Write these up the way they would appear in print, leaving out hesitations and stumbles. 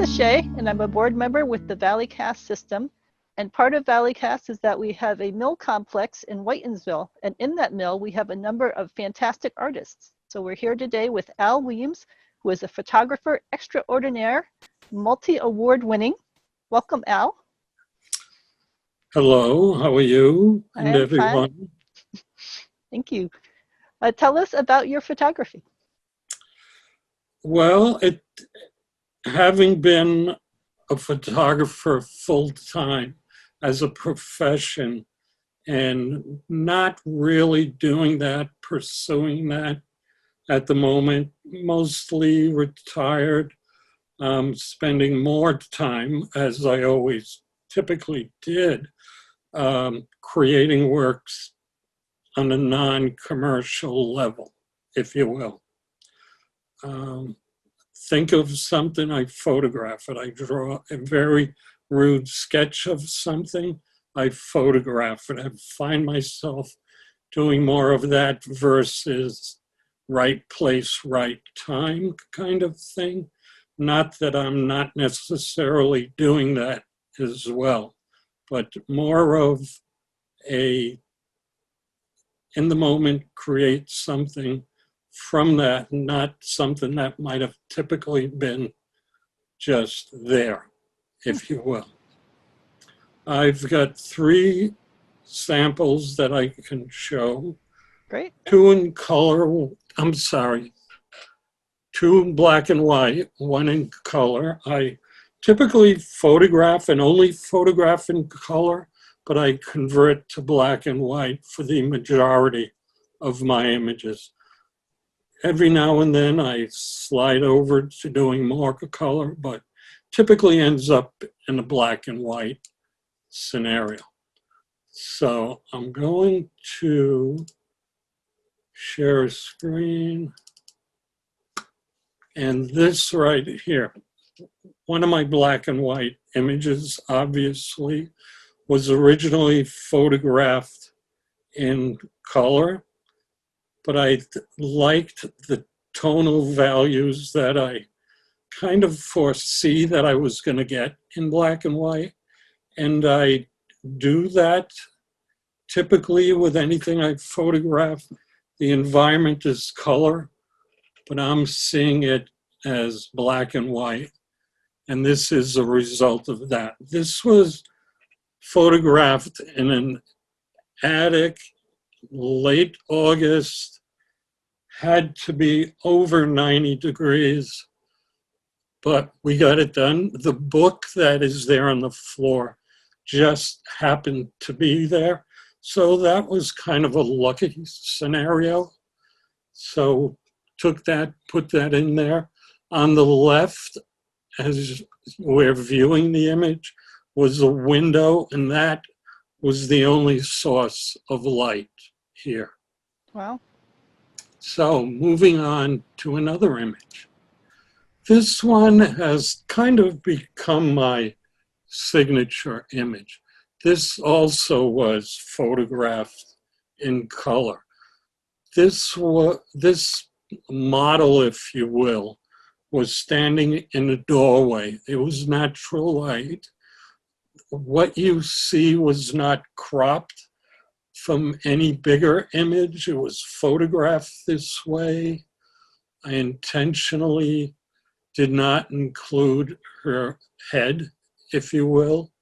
is Shay, and I'm a board member with the ValleyCAST system. And part of ValleyCAST is that we have a mill complex in Whitensville. And in that mill, we have a number of fantastic artists. So we're here today with Al Weems, who is a photographer extraordinaire, multi-award winning. Welcome, Al. Hello, how are you and I am everyone? fine. Thank you. Tell us about your photography. Well, having been a photographer full-time as a profession and not really doing that, pursuing that at the moment, mostly retired, spending more time, as I always typically did, creating works on a non-commercial level, if you will. Think of something, I photograph it. I draw a very rude sketch of something, I photograph it. I find myself doing more of that versus right place, right time kind of thing. Not that I'm not necessarily doing that as well, but more of a in the moment create something from that, not something that might have typically been just there, if you will. I've got 3 samples that I can show. Great. 2 in color, I'm sorry, 2 in black and white, 1 in color. I typically photograph and only photograph in color, but I convert to black and white for the majority of my images. Every now and then I slide over to doing more color, but typically ends up in a black and white scenario. So I'm going to share a screen. And this right here, one of my black and white images, obviously, was originally photographed in color, but I liked the tonal values that I kind of foresee that I was going to get in black and white. And I do that typically with anything I photograph. The environment is color, but I'm seeing it as black and white. And this is a result of that. This was photographed in an attic, late August, had to be over 90 degrees, but we got it done. The book that is there on the floor just happened to be there. So that was kind of a lucky scenario. So took that, put that in there. On the left, as we're viewing the image, was a window, and that was the only source of light here. Wow. So moving on to another image. This one has kind of become my signature image. This also was photographed in color. This model, if you will, was standing in a doorway. It was natural light. What you see was not cropped from any bigger image. It was photographed this way. I intentionally did not include her head, if you will,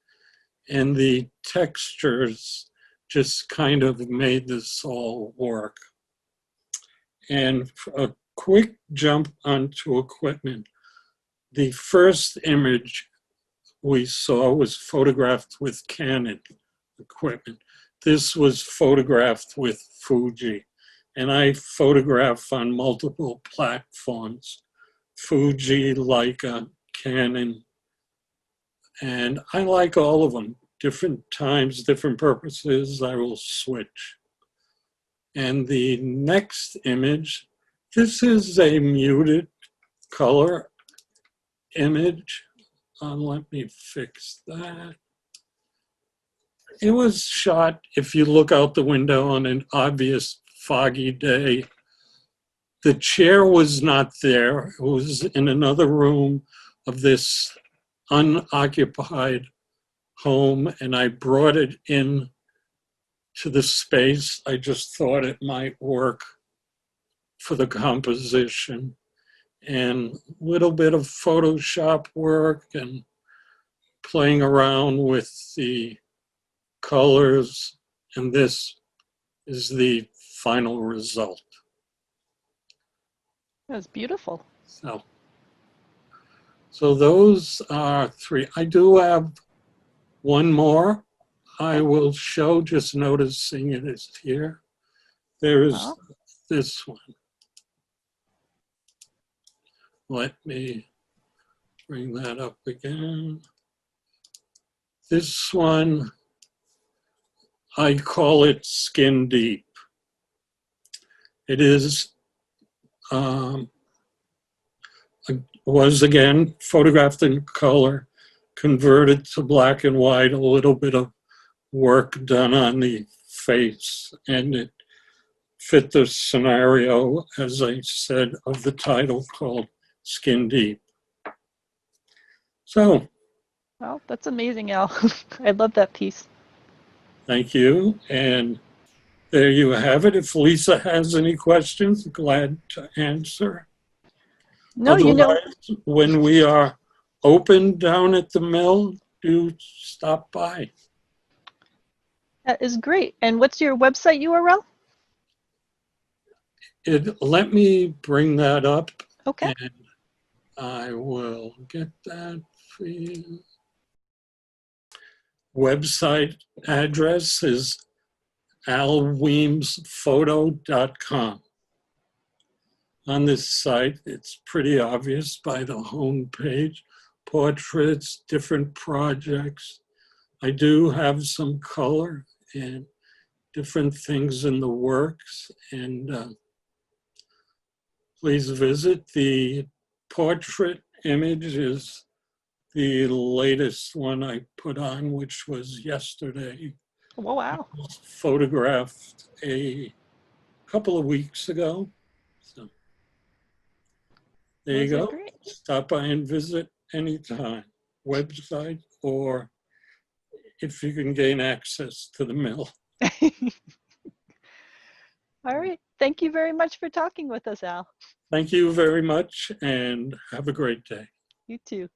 and the textures just kind of made this all work. And a quick jump onto equipment. The first image we saw was photographed with Canon equipment. This was photographed with Fuji, and I photograph on multiple platforms, Fuji, Leica, Canon, and I like all of them. Different times, different purposes, I will switch. And the next image, this is a muted color image. Let me fix that. It was shot, if you look out the window on an obvious foggy day. The chair was not there. It was in another room of this unoccupied home, and I brought it in to the space. I just thought it might work for the composition, and a little bit of Photoshop work and playing around with the colors, and this is the final result. That's beautiful. So those are three. I do have one more I will show, just noticing it is here. There's this one. Let me bring that up again. This one, I call it Skin Deep. It is, was again photographed in color, converted to black and white, a little bit of work done on the face, and it fit the scenario, as I said, of the title called Skin Deep. So. Well, that's amazing, Al. I love that piece. Thank you. And there you have it. If Lisa has any questions, glad to answer. No, Otherwise, when we are open down at the mill, do stop by. That is great. And what's your website URL? Let me bring that up. Okay. And I will get that for you. Website address is alweemsphoto.com. On this site, it's pretty obvious by the home page, portraits, different projects. I do have some color and different things in the works, and please visit. The portrait image is the latest one I put on, which was yesterday. Oh, wow. It was photographed a couple of weeks ago. So there you go. Great. Stop by and visit anytime. Website, or if you can gain access to the mill. All right. Thank you very much for talking with us, Al. Thank you very much, and have a great day. You too.